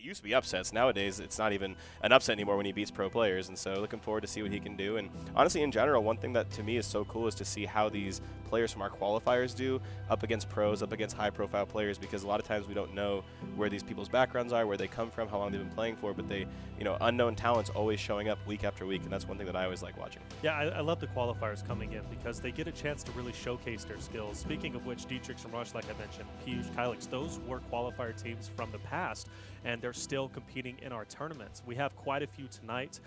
used to be upsets. Nowadays, it's not even an upset anymore when he beats pro players, and so looking forward to see what he can do. And honestly, in general, one thing that to me is so cool is to see how these players from our qualifiers do up against pros, up against high-profile players, because a lot of times we don't know where these people's backgrounds are, where they come from, how long they've been playing for, but they, unknown talents always showing up week after week, and that's one thing that I always like watching. Yeah, I love the qualifiers coming in because they get a chance to really showcase their skills. Speaking of which, Dietrich and Rush, like I mentioned, Piyush, Kylix, those were qualifier teams from the past, and they're still competing in our tournaments. We have quite a few tonight.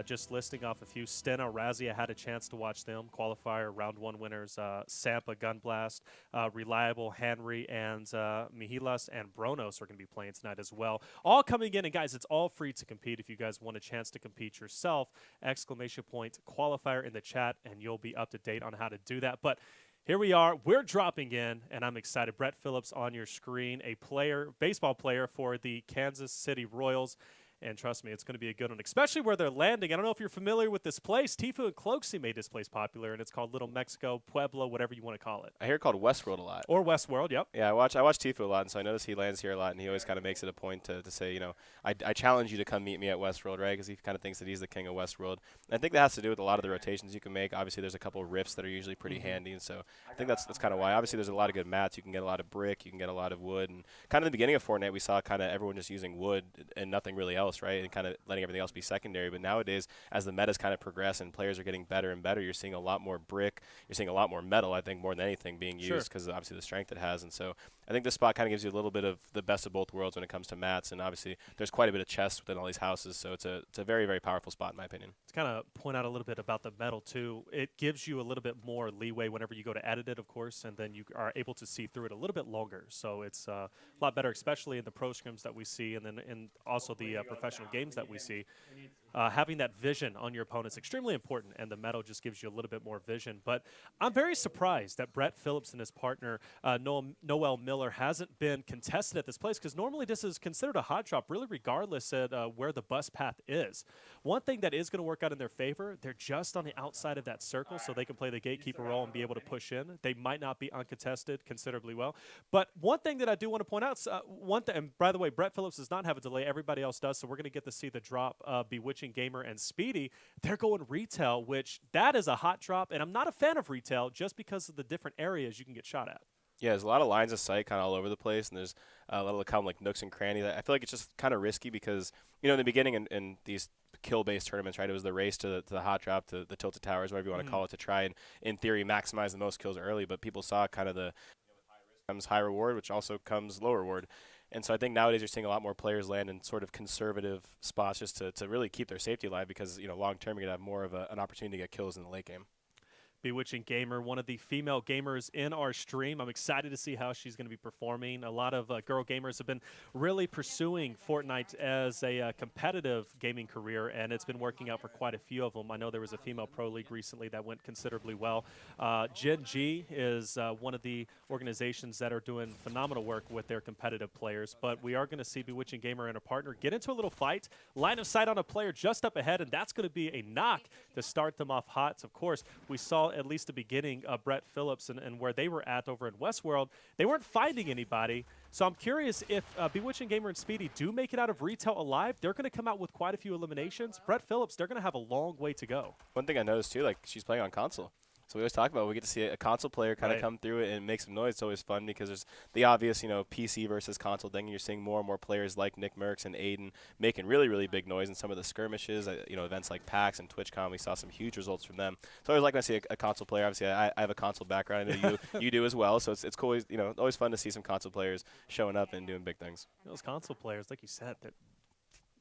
Just listing off a few. Stena, Razia had a chance to watch them. Qualifier round 1 winners, Sampa, Gunblast, Reliable, Henry, and Mihilas and Bronos are going to be playing tonight as well. All coming in, and guys, it's all free to compete. If you guys want a chance to compete yourself, ! Qualifier in the chat, and you'll be up to date on how to do that. But here we are. We're dropping in, and I'm excited. Brett Phillips on your screen, a player, baseball player for the Kansas City Royals. And trust me, it's going to be a good one, especially where they're landing. I don't know if you're familiar with this place. Tifu and Cloaksy made this place popular, and it's called Little Mexico, Pueblo, whatever you want to call it. I hear it called Westworld a lot. Or Westworld, yep. Yeah, I watch Tifu a lot, and so I notice he lands here a lot, and he always kind of makes it a point to say, I challenge you to come meet me at Westworld, right? Because he kind of thinks that he's the king of Westworld. And I think that has to do with a lot of the rotations you can make. Obviously, there's a couple of rifts that are usually pretty handy, and so I think that's kind of why. Obviously, there's a lot of good mats. You can get a lot of brick. You can get a lot of wood. And kind of in the beginning of Fortnite, we saw kind of everyone just using wood and nothing really else, right? And kind of letting everything else be secondary. But nowadays, as the metas kind of progress and players are getting better and better, you're seeing a lot more brick. You're seeing a lot more metal, I think, more than anything being used because obviously the strength it has. And so I think this spot kind of gives you a little bit of the best of both worlds when it comes to mats. And obviously, there's quite a bit of chests within all these houses. So it's a very, very powerful spot, in my opinion. To kind of point out a little bit about the metal, too, it gives you a little bit more leeway whenever you go to edit it, of course, and then you are able to see through it a little bit longer. So it's a lot better, especially in the pro scrims that we see and then in also the professional games that we see. Having that vision on your opponent is extremely important, and the metal just gives you a little bit more vision. But I'm very surprised that Brett Phillips and his partner, NoelMiller, hasn't been contested at this place, because normally this is considered a hot drop, really regardless at where the bus path is. One thing that is going to work out in their favor, they're just on the outside of that circle, so they can play the gatekeeper role and be able to push in. They might not be uncontested considerably well. But one thing that I do want to point out, and by the way, Brett Phillips does not have a delay. Everybody else does, so we're going to get to see the drop of BewitchingGamer and Speedy. They're going retail, which that is a hot drop, and I'm not a fan of retail just because of the different areas you can get shot at. Yeah, there's a lot of lines of sight kind of all over the place, and there's a lot of kind of like nooks and crannies. I feel like it's just kind of risky because, in the beginning in these kill-based tournaments, right, it was the race to the hot drop, to the tilted towers, whatever you want to call it, to try and, in theory, maximize the most kills early. But people saw kind of the high risk comes high reward, which also comes low reward. And so I think nowadays you're seeing a lot more players land in sort of conservative spots just to really keep their safety alive because, long term you're going to have more of an opportunity to get kills in the late game. BewitchingGamer, one of the female gamers in our stream. I'm excited to see how she's going to be performing. A lot of girl gamers have been really pursuing Fortnite as a competitive gaming career, and it's been working out for quite a few of them. I know there was a female pro league recently that went considerably well. Gen G is one of the organizations that are doing phenomenal work with their competitive players, but we are going to see BewitchingGamer and a partner get into a little fight, line of sight on a player just up ahead, and that's going to be a knock to start them off hot. So of course, we saw at least the beginning of Brett Phillips and where they were at over in Westworld. They weren't finding anybody. So I'm curious if BewitchingGamer and Speedy do make it out of retail alive. They're going to come out with quite a few eliminations. Brett Phillips, they're going to have a long way to go. One thing I noticed, too, like she's playing on console. So we always talk about we get to see a console player kind of come through it and make some noise. It's always fun because there's the obvious, PC versus console thing. And you're seeing more and more players like Nick Merckx and Aiden making really, really big noise in some of the skirmishes. Events like PAX and TwitchCon, we saw some huge results from them. So I always like when I see a console player. Obviously, I have a console background. I know you do as well. So it's cool. Always fun to see some console players showing up and doing big things. Those console players, like you said,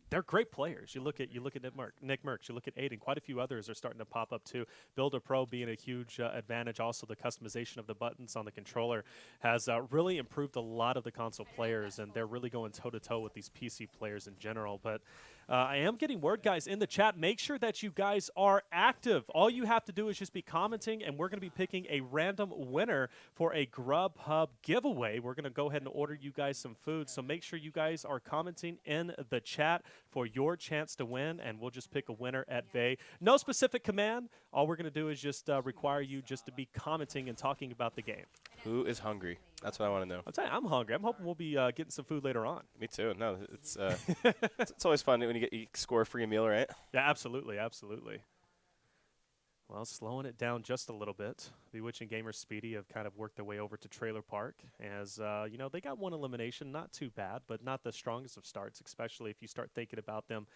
they're great players. You look at Nick Merckx, you look at Aiden, quite a few others are starting to pop up too. Builder Pro being a huge advantage. Also, the customization of the buttons on the controller has really improved a lot of the console players, and they're really going toe-to-toe with these PC players in general. But I am getting word, guys, in the chat. Make sure that you guys are active. All you have to do is just be commenting, and we're going to be picking a random winner for a Grubhub giveaway. We're going to go ahead and order you guys some food, so make sure you guys are commenting in the chat for your chance to win, and we'll just pick a winner at bay. No specific command. All we're going to do is just require you just to be commenting and talking about the game. Who is hungry? That's what I want to know. I'm telling you, I'm hungry. I'm hoping we'll be getting some food later on. Me too. No, it's always fun when you score a free meal, right? Yeah, absolutely, absolutely. Well, slowing it down just a little bit. BewitchingGamer Speedy have kind of worked their way over to Trailer Park as, you know, they got one elimination, not too bad, but not the strongest of starts, especially if you start thinking about them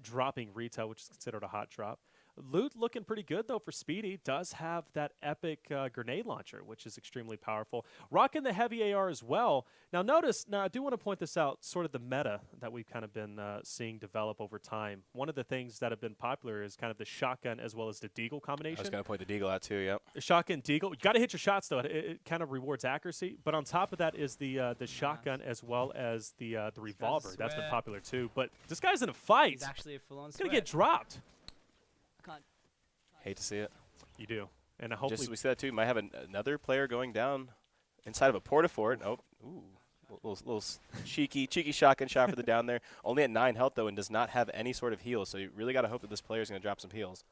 dropping retail, which is considered a hot drop. Loot looking pretty good, though, for Speedy. Does have that epic grenade launcher, which is extremely powerful. Rocking the heavy AR as well. Now, notice, I do want to point this out, sort of the meta that we've kind of been seeing develop over time. One of the things that have been popular is kind of the shotgun as well as the deagle combination. I was going to point the deagle out, too, yep. The shotgun deagle. You got to hit your shots, though. It kind of rewards accuracy. But on top of that is the shotgun as well as the revolver. That's been popular, too. But this guy's in a fight. He's actually a full-on He's going to get dropped. Hate to see it. You do. And I hope we see that too. Might have another player going down inside of a porta-fort. Oh, ooh, little cheeky shotgun shot for the down there. Only at 9 health though, and does not have any sort of heal. So you really got to hope that this player is going to drop some heals.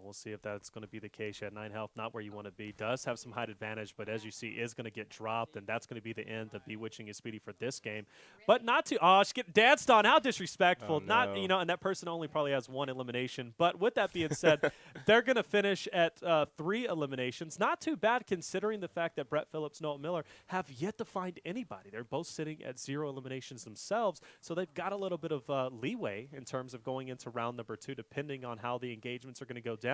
We'll see if that's going to be the case. You had 9 health, not where you want to be. Does have some height advantage, but as you see, is going to get dropped, and that's going to be the end of Bewitching and Speedy for this game. But not to, oh, she's getting danced on. How disrespectful. Oh, no. Not, you know, and that person only probably has 1 elimination. But with that being said, they're going to finish at 3 eliminations. Not too bad considering the fact that Brett Phillips, NoelMiller have yet to find anybody. They're both sitting at 0 eliminations themselves, so they've got a little bit of leeway in terms of going into round number 2, depending on how the engagements are going to go down.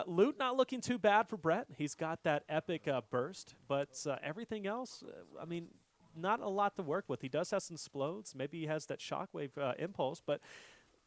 Loot not looking too bad for Brett. He's got that epic burst, but everything else, I mean, not a lot to work with. He does have some explodes. Maybe he has that shockwave impulse, but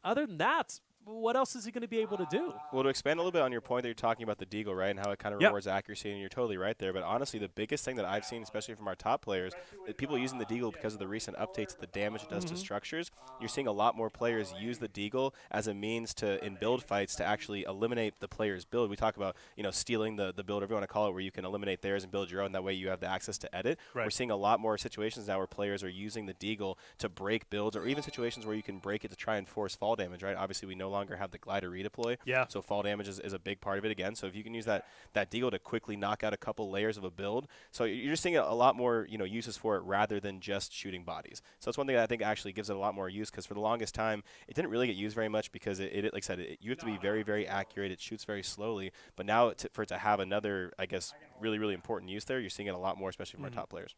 other than that, what else is he going to be able to do? Well, to expand a little bit on your point that you're talking about the deagle, right, and how it kind of rewards accuracy, and you're totally right there. But honestly, the biggest thing that I've seen, especially from our top players, is people using the deagle because of the recent updates, the damage it does to structures. You're seeing a lot more players use the deagle as a means to, in build fights, to actually eliminate the player's build. We talk about, you know, stealing the build, whatever you want to call it, where you can eliminate theirs and build your own. That way you have the access to edit. Right. We're seeing a lot more situations now where players are using the deagle to break builds, or even situations where you can break it to try and force fall damage, right? Obviously, we no longer have the glider redeploy. Yeah. So fall damage is a big part of it again. So if you can use that deagle to quickly knock out a couple layers of a build, so you're just seeing a lot more, you know, uses for it rather than just shooting bodies. So that's one thing that I think actually gives it a lot more use, because for the longest time it didn't really get used very much because it like I said, you have to be very, very accurate. It shoots very slowly. But now for it to have another, I guess, really, really important use there, you're seeing it a lot more, especially from our top players.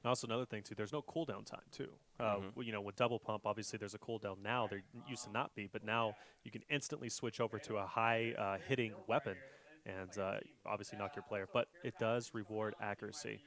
And also another thing, too, there's no cooldown time, too. You know, with double pump, obviously there's a cooldown now. There used to not be, but now you can instantly switch over to a high-hitting weapon and obviously knock your player. But it does reward accuracy.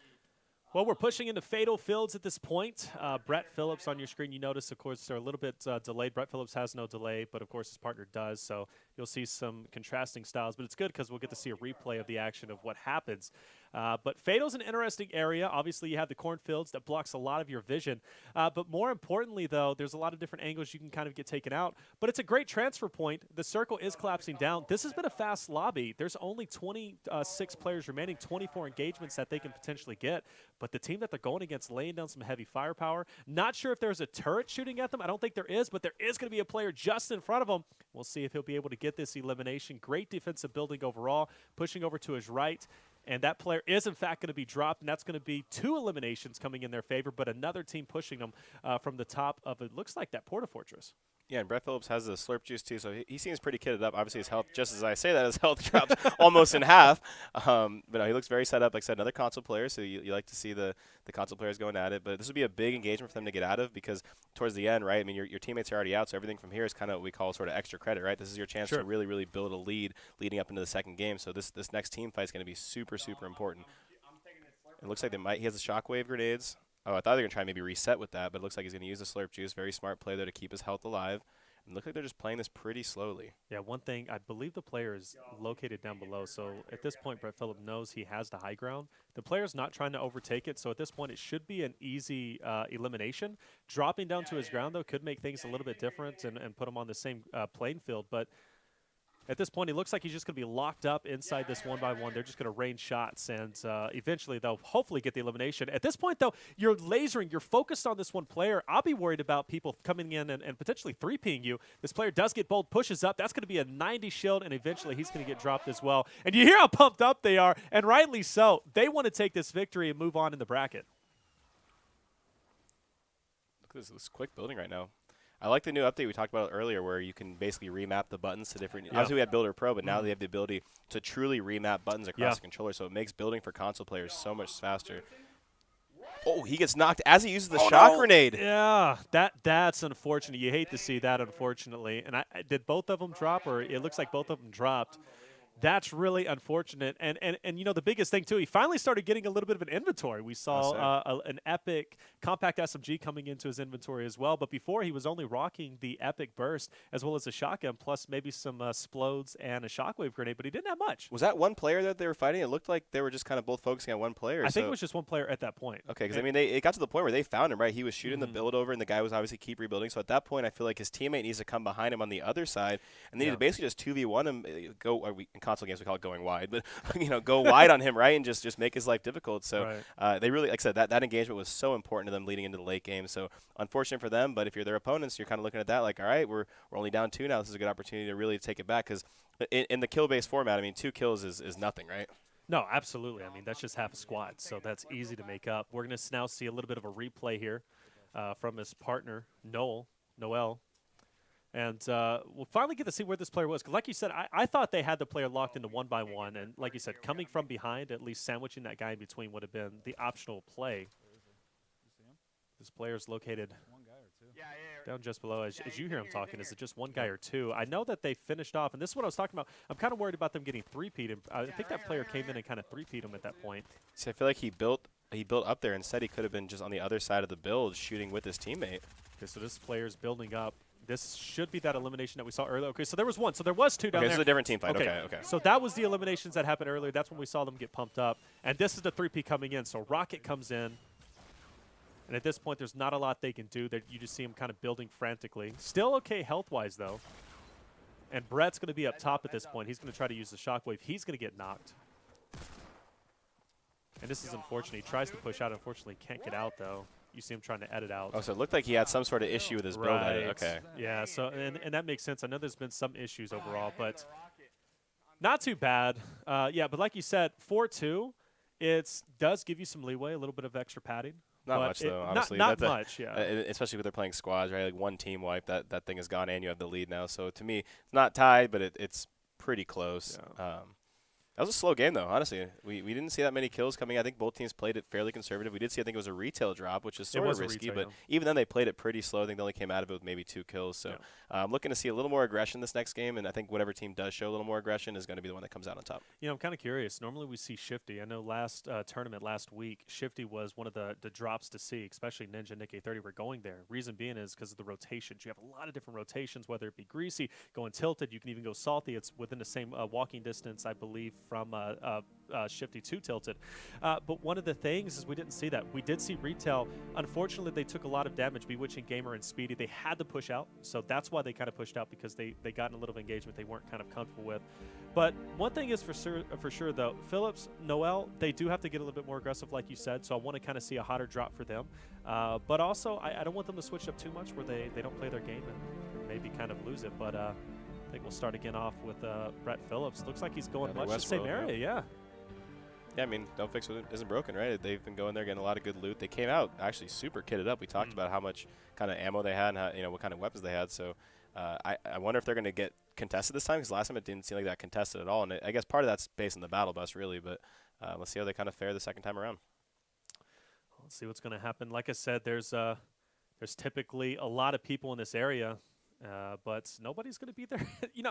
Well, we're pushing into fatal fields at this point. Brett Phillips on your screen, you notice, of course, they're a little bit delayed. Brett Phillips has no delay, but, of course, his partner does. So you'll see some contrasting styles. But it's good because we'll get to see a replay of the action of what happens. But Fatal's an interesting area. Obviously, you have the cornfields that blocks a lot of your vision. But more importantly, though, there's a lot of different angles you can kind of get taken out. But it's a great transfer point. The circle is collapsing down. This has been a fast lobby. There's only 26 players remaining, 24 engagements that they can potentially get. But the team that they're going against laying down some heavy firepower. Not sure if there's a turret shooting at them. I don't think there is, but there is going to be a player just in front of them. We'll see if he'll be able to get this elimination. Great defensive building overall, pushing over to his right. And that player is, in fact, going to be dropped, and that's going to be 2 eliminations coming in their favor, but another team pushing them from the top of, it looks like, that Porta Fortress. Yeah, and Brett Phillips has the slurp juice too, so he seems pretty kitted up. Obviously, his health, just as I say that, his health dropped almost in half. But no, he looks very set up. Like I said, another console player, so you like to see the console players going at it. But this would be a big engagement for them to get out of, because towards the end, right, I mean, your teammates are already out, so everything from here is kind of what we call sort of extra credit, right? This is your chance to really, really build a lead leading up into the second game. So this next team fight is going to be super, super important. It looks like he has the shockwave grenades. Oh, I thought they were going to try and maybe reset with that, but it looks like he's going to use the slurp juice. Very smart play there to keep his health alive. And look like they're just playing this pretty slowly. Yeah, one thing, I believe the player is located down below, so at this point, Brett Phillips knows he has the high ground. The player's not trying to overtake it, so at this point, it should be an easy elimination. Dropping down to his ground, though, could make things a little bit different and put him on the same playing field, but At this point, it looks like he's just going to be locked up inside this 1-by-1. They're just going to rain shots, and eventually they'll hopefully get the elimination. At this point, though, you're lasering. You're focused on this one player. I'll be worried about people coming in and potentially 3P'ing you. This player does get bold, pushes up. That's going to be a 90 shield, and eventually he's going to get dropped as well. And you hear how pumped up they are, and rightly so. They want to take this victory and move on in the bracket. Look at this quick building right now. I like the new update we talked about earlier where you can basically remap the buttons to different – obviously we had Builder Pro, but now they have the ability to truly remap buttons across the controller, so it makes building for console players so much faster. Oh, he gets knocked as he uses the shock grenade. Yeah, that's unfortunate. You hate to see that, unfortunately. And did both of them drop, or it looks like both of them dropped. That's really unfortunate. And you know, the biggest thing, too, he finally started getting a little bit of an inventory. We saw an epic compact SMG coming into his inventory as well. But before, he was only rocking the epic burst as well as a shotgun, plus maybe some splodes and a shockwave grenade, but he didn't have much. Was that one player that they were fighting? It looked like they were just kind of both focusing on one player. I think it was just one player at that point. Okay, because, I mean, it got to the point where they found him, right? He was shooting the build over, and the guy was obviously keep rebuilding. So at that point, I feel like his teammate needs to come behind him on the other side, and they need to basically just 2v1 him, in console games we call it going wide, but you know, go wide on him, right, and just make his life difficult. So they really, like I said, that engagement was so important to them leading into the late game. So unfortunate for them, but if you're their opponents, you're kind of looking at that like, all right, we're only down 2 now. This is a good opportunity to really take it back because in the kill-based format, I mean, 2 kills is nothing, right? No, absolutely. I mean, that's just half a squad, so that's easy to make up. We're going to now see a little bit of a replay here from his partner, Noel. And we'll finally get to see where this player was. Because like you said, I thought they had the player locked into 1-by-1. And like you said, coming from behind, at least sandwiching that guy in between would have been the optional play. This player is located down just below. As you hear him talking, is it just one guy or two? I know that they finished off. And this is what I was talking about. I'm kind of worried about them getting 3P'd. I think that player came in and kind of 3P'd him at that point. See, I feel like he built up there. Instead, he could have been just on the other side of the build shooting with his teammate. Okay, so this player's building up. This should be that elimination that we saw earlier. Okay, so there was one. So there was 2 down there. This is a different team fight. Okay. So that was the eliminations that happened earlier. That's when we saw them get pumped up. And this is the 3P coming in. So Rocket comes in. And at this point, there's not a lot they can do. You just see him kind of building frantically. Still okay health-wise, though. And Brett's going to be up top at this point. He's going to try to use the shockwave. He's going to get knocked. And this is unfortunate. He tries to push out. Unfortunately, can't get out, though. You see him trying to edit out. Oh, so it looked like he had some sort of issue with his build edit. Okay. Yeah, so and that makes sense. I know there's been some issues overall, but not too bad. Yeah, but like you said, 4-2, it does give you some leeway, a little bit of extra padding. Not much, though, honestly. Not much, yeah. Especially when they're playing squads, right? Like one team wipe, that thing is gone, and you have the lead now. So to me, it's not tied, but it's pretty close. Yeah. That was a slow game, though, honestly. We didn't see that many kills coming. I think both teams played it fairly conservative. We did see, I think it was a retail drop, which is sort of risky, but even then they played it pretty slow. I think they only came out of it with maybe 2 kills. So I'm looking to see a little more aggression this next game, and I think whatever team does show a little more aggression is going to be the one that comes out on top. You know, I'm kind of curious. Normally we see Shifty. I know last tournament last week, Shifty was one of the drops to see, especially Ninja and Nick A30 were going there. Reason being is because of the rotations. You have a lot of different rotations, whether it be greasy, going tilted. You can even go salty. It's within the same walking distance, I believe, from Shifty to tilted. But one of the things is we didn't see that. We did see retail. Unfortunately, they took a lot of damage. BewitchingGamer and Speedy, they had to push out. So that's why they kind of pushed out, because they got in a little engagement they weren't kind of comfortable with. But one thing is for sure, though, Phillips, Noel, they do have to get a little bit more aggressive, like you said. So I want to kind of see a hotter drop for them. But also, I don't want them to switch up too much where they don't play their game and maybe kind of lose it. But I think we'll start again off with Brett Phillips. Looks like he's going much the same area, yeah. Yeah, I mean, don't fix what isn't broken, right? They've been going there getting a lot of good loot. They came out actually super kitted up. We talked about how much kind of ammo they had and how, what kind of weapons they had. So I wonder if they're going to get contested this time, because last time it didn't seem like that contested at all. And I guess part of that's based on the battle bus, really. But let's see how they kind of fare the second time around. Let's see what's going to happen. Like I said, there's typically a lot of people in this area. But nobody's going to be there.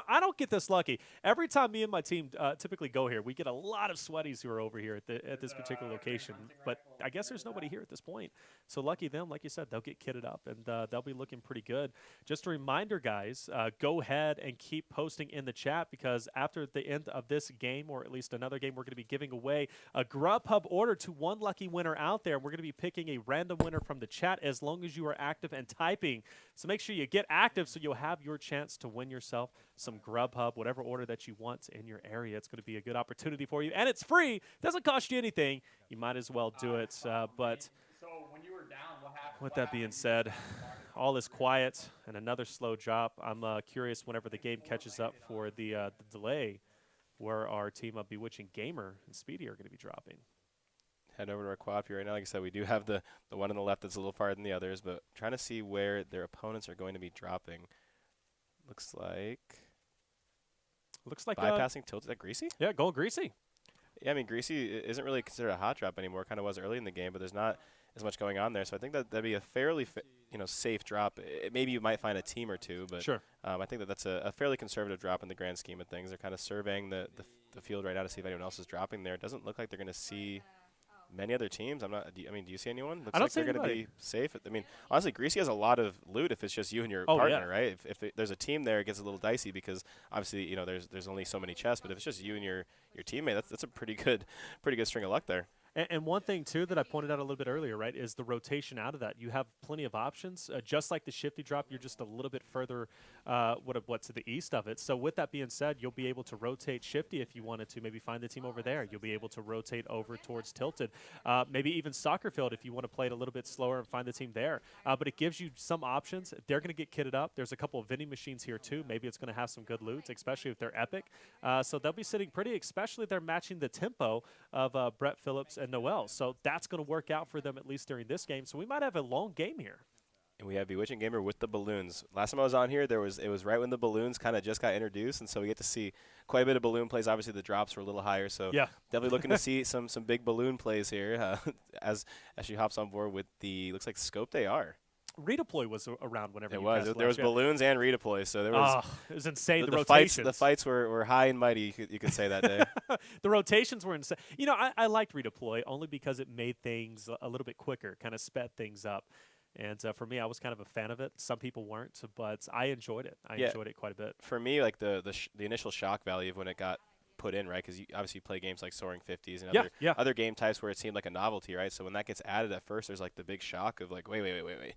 I don't get this lucky. Every time me and my team typically go here, we get a lot of sweaties who are over here at this particular location. But I guess there's nobody here at this point. So lucky them, like you said, they'll get kitted up, and they'll be looking pretty good. Just a reminder, guys, go ahead and keep posting in the chat, because after the end of this game, or at least another game, we're going to be giving away a Grubhub order to one lucky winner out there. We're going to be picking a random winner from the chat as long as you are active and typing. So make sure you get active so you'll have your chance to win yourself some Grubhub, whatever order that you want in your area. It's going to be a good opportunity for you, and it's free. Doesn't cost you anything. You might as well do it. But with that being said, all is quiet and another slow drop. I'm curious whenever the game catches up for the delay, where our team of BewitchingGamer and Speedy are going to be dropping. Head over to our quad view right now. Like I said, we do have the one on the left that's a little farther than the others, but trying to see where their opponents are going to be dropping. Looks like bypassing tilt. Is that Greasy? Yeah, going Greasy. Yeah, I mean, Greasy isn't really considered a hot drop anymore. Kind of was early in the game, but there's not as much going on there. So I think that'd be a fairly safe drop. Maybe you might find a team or two, but sure. I think that's a fairly conservative drop in the grand scheme of things. They're kind of surveying the field right now to see if anyone else is dropping there. It doesn't look like they're going to see many other teams. Do you see anyone? Looks I don't like see they're going to be safe. I mean, honestly, Greasy has a lot of loot if it's just you and your partner, right? If there's a team there, it gets a little dicey because obviously, there's only so many chests. But if it's just you and your teammate, that's a pretty good string of luck there. And one thing, too, that I pointed out a little bit earlier, right, is the rotation out of that. You have plenty of options. Just like the shifty drop, you're just a little bit further to the east of it. So with that being said, you'll be able to rotate shifty if you wanted to. Maybe find the team over there. You'll be able to rotate over towards tilted. Maybe even soccer field if you want to play it a little bit slower and find the team there. But it gives you some options. They're going to get kitted up. There's a couple of vending machines here, too. Maybe it's going to have some good loot, especially if they're epic. So they'll be sitting pretty, especially if they're matching the tempo of Brett Phillips and Noel. So that's going to work out for them, at least during this game. So we might have a long game here. And we have BewitchingGamer with the balloons. Last time I was on here, it was right when the balloons kind of just got introduced, and so we get to see quite a bit of balloon plays. Obviously, the drops were a little higher, so definitely looking to see some big balloon plays here as she hops on board with the, looks like scoped AR. Redeploy was around whenever it you was. There was balloons and redeploy, so there was. It was insane. The rotations. The fights were high and mighty. You could say that day. The rotations were insane. I liked redeploy only because it made things a little bit quicker, kind of sped things up. And for me, I was kind of a fan of it. Some people weren't, but I enjoyed it. I enjoyed it quite a bit. For me, like the initial shock value of when it got put in, right? Because you obviously play games like Soaring 50s and other game types where it seemed like a novelty, right? So when that gets added at first, there's like the big shock of like, wait.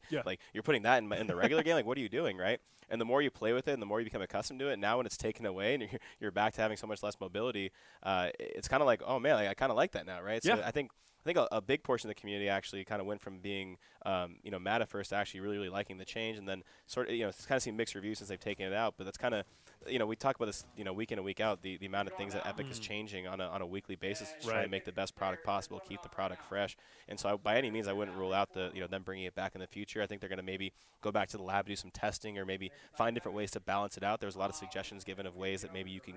Yeah. Like you're putting that in the regular game, like what are you doing, right? And the more you play with it and the more you become accustomed to it, now when it's taken away and you're back to having so much less mobility, it's kind of like, oh man, I kind of like that now, right? So I think a big portion of the community actually kind of went from being, mad at first to actually really, really liking the change, and then sort of, it's kind of seen mixed reviews since they've taken it out. But that's kind of, we talk about this, week in and week out, the amount of things that Epic is changing on a weekly basis to try and make the best product possible, keep the product fresh. And so by any means, I wouldn't rule out them bringing it back in the future. I think they're going to maybe go back to the lab, do some testing, or maybe find different ways to balance it out. There's a lot of suggestions given of ways that maybe you can,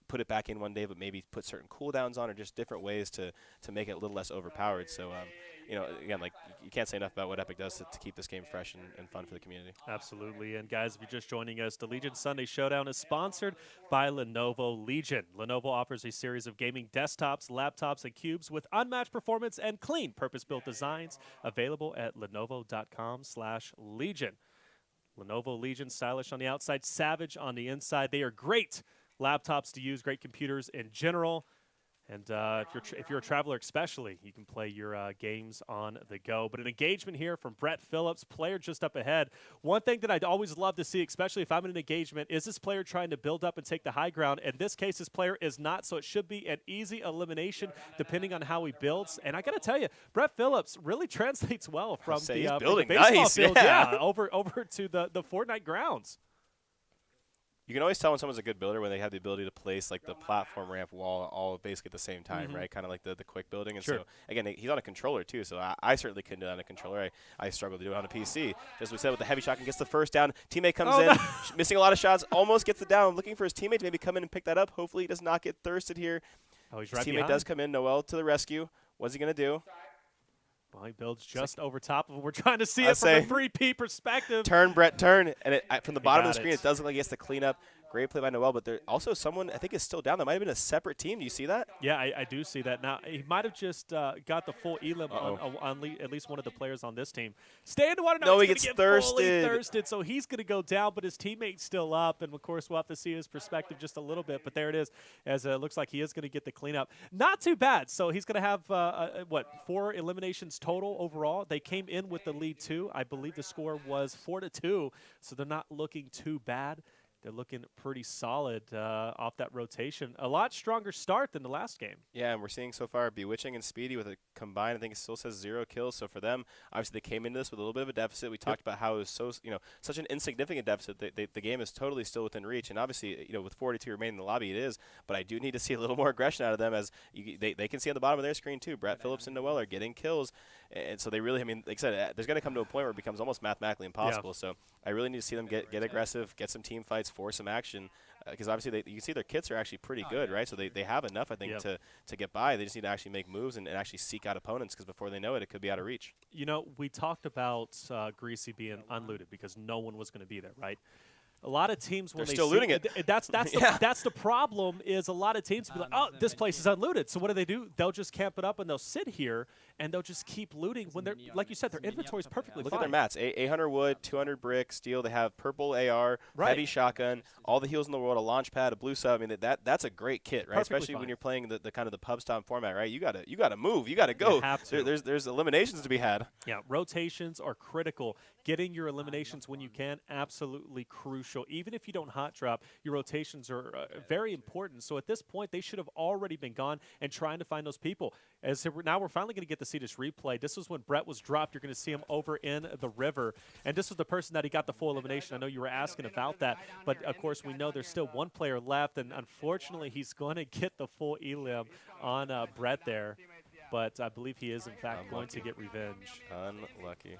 put it back in one day, but maybe put certain cooldowns on, or just different ways to make it a little less overpowered. So, again, like you can't say enough about what Epic does to keep this game fresh and fun for the community. Absolutely. And guys, if you're just joining us, the Legion Sunday Showdown is sponsored by Lenovo Legion. Lenovo offers a series of gaming desktops, laptops, and cubes with unmatched performance and clean purpose-built designs available at lenovo.com/Legion. Lenovo Legion, stylish on the outside, savage on the inside. They are great laptops to use, great computers in general. And if you're a traveler especially, you can play your games on the go. But an engagement here from Brett Phillips, player just up ahead. One thing that I'd always love to see, especially if I'm in an engagement, is this player trying to build up and take the high ground. In this case, this player is not, so it should be an easy elimination depending on how he builds. And I got to tell you, Brett Phillips really translates well from the baseball field over to the Fortnite grounds. You can always tell when someone's a good builder when they have the ability to place like the platform, ramp, wall all basically at the same time, right? Kind of like the quick building. And so, again, he's on a controller too, so I certainly couldn't do that on a controller. I struggle to do it on a PC. Just as we said with the heavy shotgun, gets the first down. Teammate comes in, missing a lot of shots, almost gets the down. Looking for his teammate to maybe come in and pick that up. Hopefully he does not get thirsted here. His teammate behind. Does come in. Noel to the rescue. What's he going to do? Well, he builds just over top of him. We're trying to see it from a 3P perspective. Turn, Brett, turn. And from the bottom of the screen, it does look like he has to clean up. Great play by Noel, but there also someone I think is still down. That might have been a separate team. Do you see that? Yeah, I do see that. Now, he might have just got the full elim on at least one of the players on this team. Stay in the water. No, he gets thirsted, so he's going to go down, but his teammate's still up. And, of course, we'll have to see his perspective just a little bit. But there it is, as it looks like he is going to get the cleanup. Not too bad. So he's going to have, 4 eliminations total overall. They came in with the lead, too. I believe the score was 4-2, so they're not looking too bad. they're looking pretty solid off that rotation. A lot stronger start than the last game. Yeah, and we're seeing so far Bewitching and Speedy with a combined, I think it still says 0 kills. So for them, obviously they came into this with a little bit of a deficit. We talked about how it was so, such an insignificant deficit. The game is totally still within reach. And obviously, with 42 remaining in the lobby, it is. But I do need to see a little more aggression out of them, as they can see on the bottom of their screen too. Brett Phillips and Noel are getting kills. And so they really, like I said, there's going to come to a point where it becomes almost mathematically impossible. Yeah. So I really need to see them get aggressive, get some team fights, force some action. Because obviously you can see their kits are actually pretty good, right? So they have enough, I think, to get by. They just need to actually make moves and actually seek out opponents, because before they know it, it could be out of reach. We talked about Greasy being unlooted because no one was going to be there, right? A lot of teams, when they're still looting it. That's the problem. Is a lot of teams be like, oh, this place is unlooted. So what do? They'll just camp it up and they'll sit here and they'll just keep looting when they're, like you said, their inventory is perfectly fine. Look at their mats: 800 wood, 200 brick, steel. They have purple AR, heavy shotgun, all the heals in the world, a launch pad, a blue sub. I mean, that's a great kit, right? Perfectly Especially fine. when you're playing the kind of the pub stop format, right? You gotta move, you gotta go. You have to. There's eliminations to be had. Yeah, rotations are critical. Getting your eliminations when you can, absolutely crucial. Even if you don't hot drop, your rotations are very important. So at this point, they should have already been gone and trying to find those people. Now we're finally going to get to see this replay. This was when Brett was dropped. You're going to see him over in the river. And this was the person that he got the full elimination. I know you were asking about that. But, of course, we know there's still one player left. And, unfortunately, he's going to get the full elim on Brett there. But I believe he is, in fact, going to get revenge. Unlucky.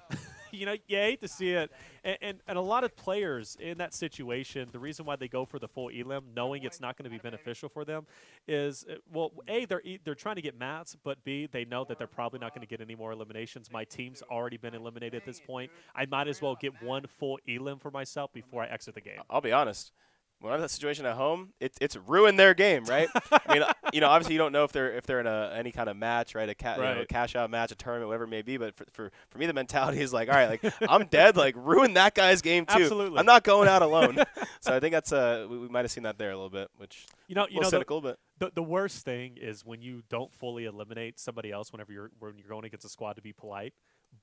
You hate to see it. And a lot of players in that situation, the reason why they go for the full elim, knowing it's not going to be beneficial for them, is, well, A, they're trying to get mats, but B, they know that they're probably not going to get any more eliminations. My team's already been eliminated at this point. I might as well get one full elim for myself before I exit the game. I'll be honest. When I'm in that situation at home, it's ruined their game, right? I mean, obviously you don't know if they're in any kind of match, right? A cash out match, a tournament, whatever it may be. But for me, the mentality is like, all right, like I'm dead, like ruin that guy's game too. Absolutely. I'm not going out alone. So I think that's we might have seen that there a little bit, which cynical, but the worst thing is when you don't fully eliminate somebody else when you're going against a squad to be polite,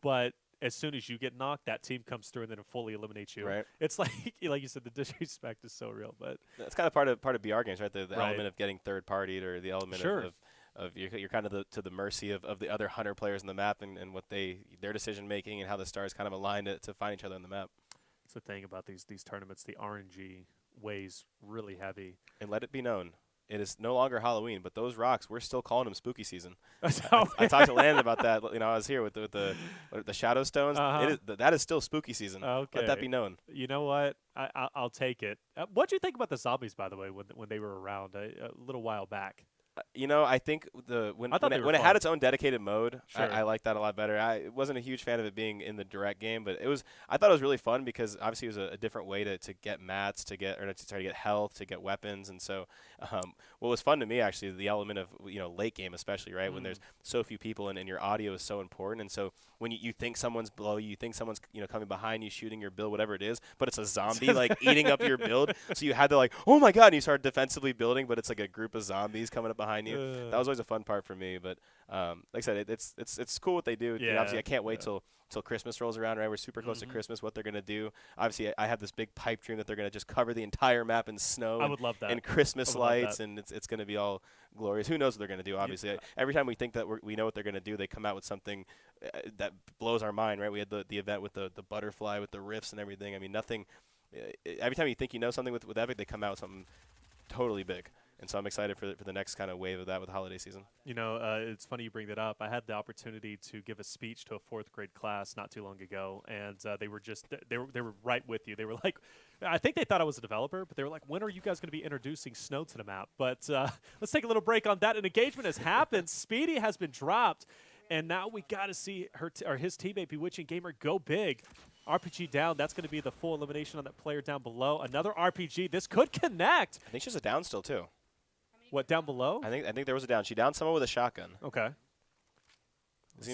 but as soon as you get knocked, that team comes through and then fully eliminates you. Right. It's like you said, the disrespect is so real. But that's kind of part of BR games, right? The element of getting third partied, or the element of you're kind of to the mercy of the other 100 players in the map and what their decision making and how the stars kind of align to find each other on the map. That's the thing about these tournaments. The RNG weighs really heavy. And let it be known, it is no longer Halloween, but those rocks, we're still calling them spooky season. I talked to Landon about that. I was here with the shadow stones. That is still spooky season. Okay. Let that be known. You know what? I'll take it. What do you think about the zombies, by the way, when they were around a little while back? I think when it had its own dedicated mode, I like that a lot better. I wasn't a huge fan of it being in the direct game, but I thought it was really fun because obviously it was a different way to get mats, to try to get health, to get weapons, and so what was fun to me actually is the element of late game, especially when there's so few people and your audio is so important, and so when you think someone's below you, think someone's coming behind you, shooting your build, whatever it is, but it's a zombie like eating up your build, so you had to oh my god, and you start defensively building, but it's like a group of zombies coming up behind you. That was always a fun part for me, but like I said, it's cool what they do. Yeah. Obviously, I can't wait till Christmas rolls around. Right, we're super close to Christmas. What they're gonna do? Obviously, I have this big pipe dream that they're gonna just cover the entire map in snow. I would love that. And Christmas lights, and it's gonna be all glorious. Who knows what they're gonna do? Obviously, every time we think that we know what they're gonna do, they come out with something that blows our mind. Right? We had the event with the butterfly with the rifts and everything. I mean, nothing. Every time you think you know something with Epic, they come out with something totally big. And so I'm excited for the next kind of wave of that with the holiday season. It's funny you bring that up. I had the opportunity to give a speech to a 4th grade class not too long ago, and they were right with you. They were like, I think they thought I was a developer, but they were like, when are you guys going to be introducing snow to the map? But let's take a little break on that. An engagement has happened. Speedy has been dropped, and now we got to see his teammate BewitchingGamer go big. RPG down. That's going to be the full elimination on that player down below. Another RPG. This could connect. I think she's a down still too. What, down below? I think there was a down. She downed someone with a shotgun. Okay. This is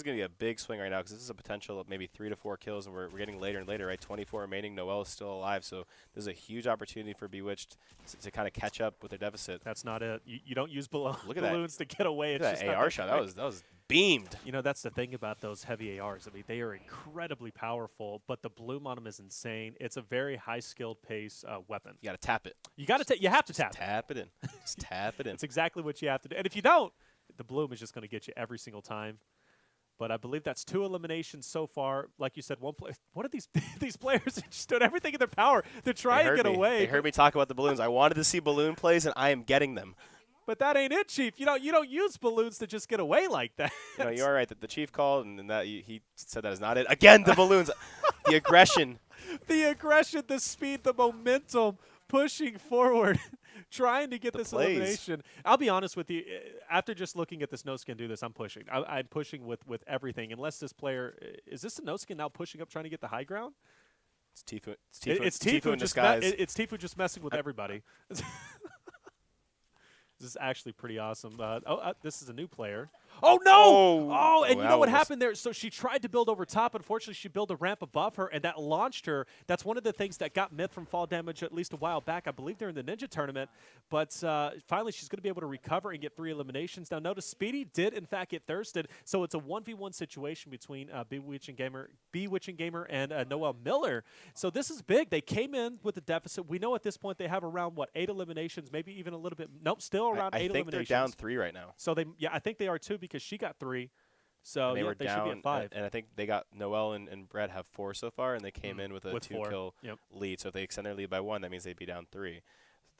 gonna be a big swing right now because this is a potential of maybe 3 to 4 kills, and we're getting later and later. Right, 24 remaining. Noel is still alive, so there's a huge opportunity for Bewitched to kind of catch up with their deficit. That's not it. You don't use balloons Look at to get away. Look at that AR shot. That was beamed. You know, that's the thing about those heavy ARs. I mean, they are incredibly powerful, but the bloom on them is insane. It's a very high-skilled pace weapon. You got to tap it. You got to you have to tap it. Tap it in. Just tap it in. It's exactly what you have to do. And if you don't, the bloom is just going to get you every single time. But I believe that's 2 eliminations so far. Like you said, one play. What are these these players are just doing everything in their power to try and get away? They heard me talk about the balloons. I wanted to see balloon plays, and I am getting them. But that ain't it, Chief. You don't use balloons to just get away like that. You know, you're right. That the Chief called, and that he said that is not it. Again, the balloons, the aggression. The aggression, the speed, the momentum, pushing forward, trying to get this elimination. I'll be honest with you. After just looking at this no skin do this, I'm pushing. I'm pushing with everything. Unless this player is this a no skin now pushing up, trying to get the high ground? It's Tifu. It's Tifu in disguise. It's Tifu just messing with everybody. This is actually pretty awesome. This is a new player. Oh, no! Oh, and you know what happened there? So she tried to build over top. Unfortunately, she built a ramp above her, and that launched her. That's one of the things that got Myth from fall damage at least a while back. I believe they're in the Ninja tournament. But finally, she's going to be able to recover and get 3 eliminations. Now, notice Speedy did, in fact, get thirsted. So it's a 1v1 situation between BewitchingGamer and NoelMiller. So this is big. They came in with a deficit. We know at this point they have around, 8 eliminations, maybe even a little bit. Nope, still around 8 eliminations. I think they're down 3 right now. So I think they are too, because she got 3. So they were they down, should be at 5. and I think they got Noel and Brett have 4 so far, and they came in with a 2-kill lead. So if they extend their lead by 1, that means they'd be down 3,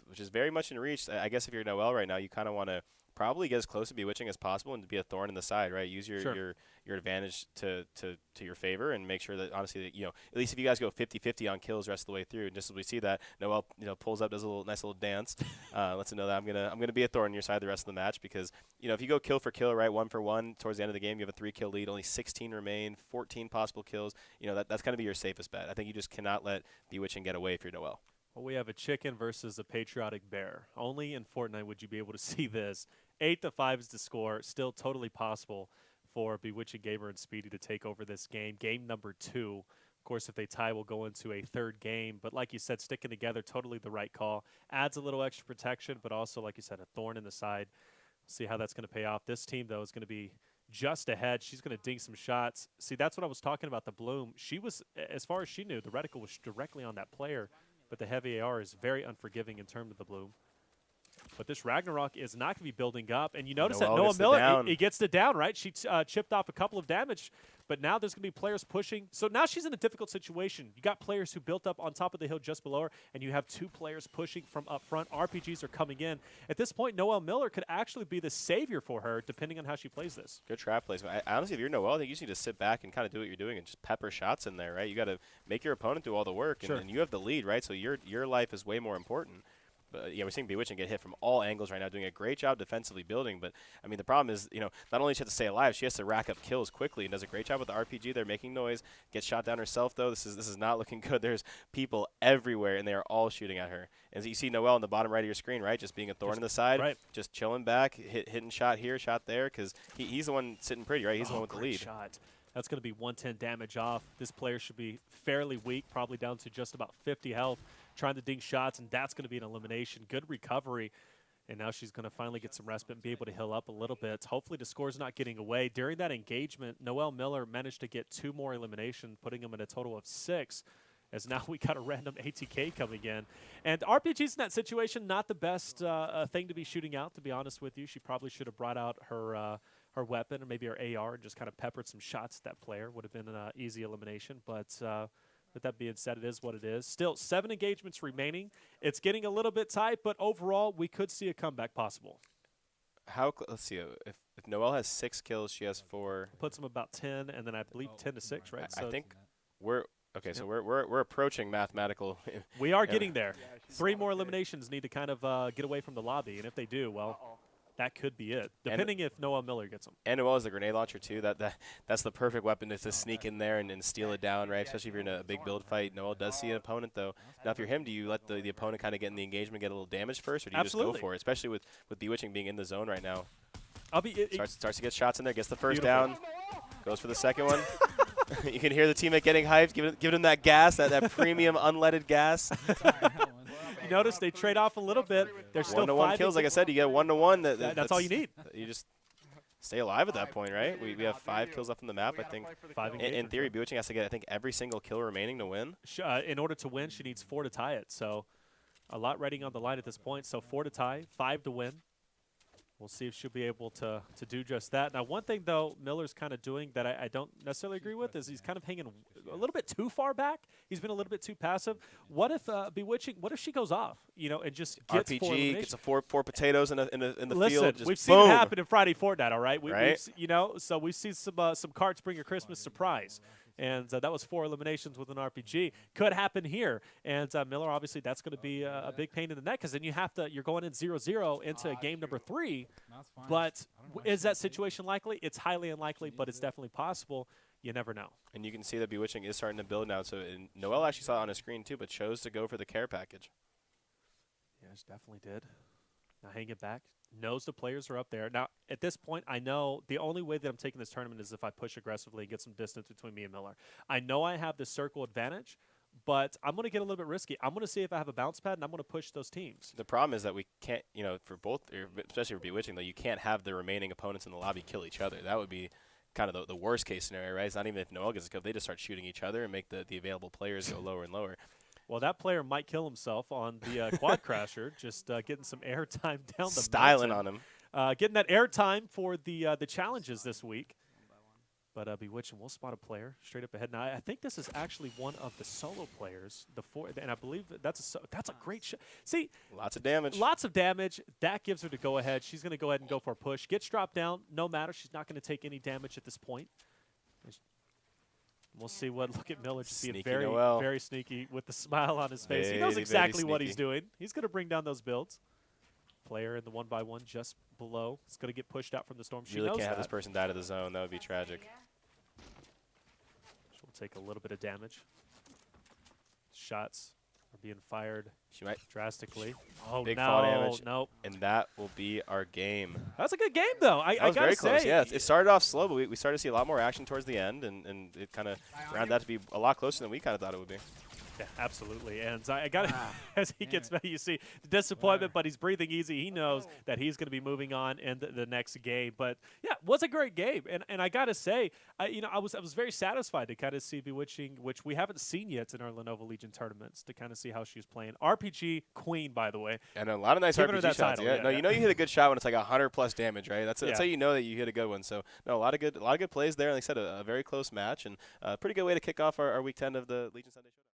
which is very much in reach. I guess if you're Noel right now, you kind of want to probably get as close to Bewitching as possible and to be a thorn in the side, right? Use your advantage to your favor, and make sure that, honestly, that, at least if you guys go 50-50 on kills the rest of the way through, and just as we see that Noel pulls up, does a nice little dance, lets him know that I'm gonna be a thorn on your side the rest of the match, because if you go kill for kill, right, 1 for 1 towards the end of the game, you have a 3-kill lead, only 16 remain, 14 possible kills. That's gonna be your safest bet. I think you just cannot let Bewitching get away if you're Noel. Well, we have a chicken versus a patriotic bear. Only in Fortnite would you be able to see this. 8-5 is the score. Still totally possible for BewitchingGamer and Speedy to take over this game. Game number 2. Of course, if they tie, we'll go into a 3rd game. But like you said, sticking together, totally the right call. Adds a little extra protection, but also, like you said, a thorn in the side. See how that's going to pay off. This team, though, is going to be just ahead. She's going to ding some shots. See, that's what I was talking about, the bloom. She was, as far as she knew, the reticle was directly on that player. But the heavy AR is very unforgiving in terms of the bloom. But this Ragnarok is not going to be building up. And you notice that NoelMiller, he gets the down, right? She chipped off a couple of damage. But now there's going to be players pushing. So now she's in a difficult situation. You got players who built up on top of the hill just below her, and you have 2 players pushing from up front. RPGs are coming in. At this point, NoelMiller could actually be the savior for her, depending on how she plays this. Good trap placement. Honestly, if you're Noel, I think you just need to sit back and kind of do what you're doing and just pepper shots in there, right? You got to make your opponent do all the work, and you have the lead, right? So your life is way more important. But yeah, we're seeing Bewitching get hit from all angles right now, doing a great job defensively building. But I mean, the problem is, not only does she have to stay alive, she has to rack up kills quickly, and does a great job with the RPG. They're making noise. Gets shot down herself though. This is not looking good. There's people everywhere, and they are all shooting at her. And you see Noel in the bottom right of your screen, right, just being a thorn in the side, just chilling back, hitting shot here, shot there, because he's the one sitting pretty, right? He's the one with the lead. Shot. That's going to be 110 damage off. This player should be fairly weak, probably down to just about 50 health, trying to ding shots, and that's going to be an elimination. Good recovery, and now she's going to finally get some respite and be able to heal up a little bit. Hopefully the score's not getting away. During that engagement, NoelMiller managed to get 2 more eliminations, putting him in a total of 6, as now we got a random ATK coming in. And RPG's in that situation, not the best thing to be shooting out, to be honest with you. She probably should have brought out her weapon or maybe her AR and just kind of peppered some shots at that player. Would have been an easy elimination, but with that being said, it is what it is. Still 7 engagements remaining. It's getting a little bit tight, but overall we could see a comeback possible. Let's see, if Noel has 6 kills, she has 4. Puts them about 10, and then I believe 10 to 6, right? I think we're okay. So we're approaching mathematical. We are getting there. 3 more eliminations need to kind of get away from the lobby, and if they do, well, that could be it, depending if NoelMiller gets them. And Noel is the grenade launcher, too. That's the perfect weapon to sneak in there and steal it down, right? Especially if you're in a big build fight. Noel does see an opponent, though. Now, if you're him, do you let the opponent kind of get in the engagement, get a little damage first, or do you just go for it? Especially with Bewitching being in the zone right now. Starts to get shots in there, gets the first down, goes for the second one. You can hear the teammate getting hyped, giving him that gas, that premium unleaded gas. You notice they trade off a little bit. They're still 1-to-1 kills, like I said. You get 1-to-1. That's all you need. You just stay alive at that point, right? We have 5 kills left on the map. I think 5 in theory, Bewitching has to get, I think, every single kill remaining to win. In order to win, she needs 4 to tie it. So a lot riding on the line at this point. So 4 to tie, 5 to win. We'll see if she'll be able to do just that. Now, one thing, though, Miller's kind of doing that I don't necessarily agree with is he's kind of hanging a little bit too far back. He's been a little bit too passive. What if Bewitching, what if she goes off, and just gets RPG, gets a four potatoes in the Listen, field. Just we've seen boom. it happen in Friday Fortnite, all right? Right. So we've seen some carts bring a Christmas surprise. And that was 4 eliminations with an RPG. Could happen here. And Miller, obviously, that's going to be a big pain in the neck because then you're going in 0-0 into game number 3. But is that situation likely? It's highly unlikely, but it's definitely possible. You never know. And you can see that Bewitching is starting to build now. So Noel actually saw it on his screen too, but chose to go for the care package. Yeah, she definitely did. Now hang it back. Knows the players are up there. Now, at this point, I know the only way that I'm taking this tournament is if I push aggressively and get some distance between me and Miller. I know I have the circle advantage, but I'm going to get a little bit risky. I'm going to see if I have a bounce pad, and I'm going to push those teams. The problem is that we can't, for both, especially for Bewitching, though, you can't have the remaining opponents in the lobby kill each other. That would be kind of the worst case scenario, right? It's not even if Noel gets a kill. They just start shooting each other and make the available players go lower and lower. Well, that player might kill himself on the quad crasher, just getting some airtime down the Styling mountain. on him. Getting that airtime for the challenges this week. But Bewitching will spot a player straight up ahead. Now, I think this is actually one of the solo players, and I believe that's a great shot. See, lots of damage. Lots of damage. That gives her to go ahead. She's going to go ahead and go for a push. Gets dropped down. No matter. She's not going to take any damage at this point. We'll see what. Look at Miller just being very, very sneaky with the smile on his face. He knows exactly what he's doing. He's going to bring down those builds. Player in the 1-by-1 just below. It's going to get pushed out from the storm. She really knows can't have that. this person die to the zone. That would be tragic. She'll take a little bit of damage. Shots are being fired. She might drastically. Oh, big fall damage. Nope. And that will be our game. That's a good game, though. I was very gotta close. say. Yeah, it started off slow, but we started to see a lot more action towards the end, and it kind of rounded out to be a lot closer than we kind of thought it would be. Yeah, absolutely. And I got as he gets better, you see the disappointment, but he's breathing easy. He knows that he's going to be moving on in the next game. But yeah, it was a great game. And I got to say, I was very satisfied to kind of see Bewitching, which we haven't seen yet in our Lenovo Legion tournaments, to kind of see how she's playing. RPG Queen, by the way. And a lot of nice RPG shots. Title, yeah. No, you know you hit a good shot when it's like 100+ damage, right? That's how you know that you hit a good one. So no, a lot of good plays there. And like I said, a very close match and a pretty good way to kick off our week 10 of the Legion Sunday Showdown.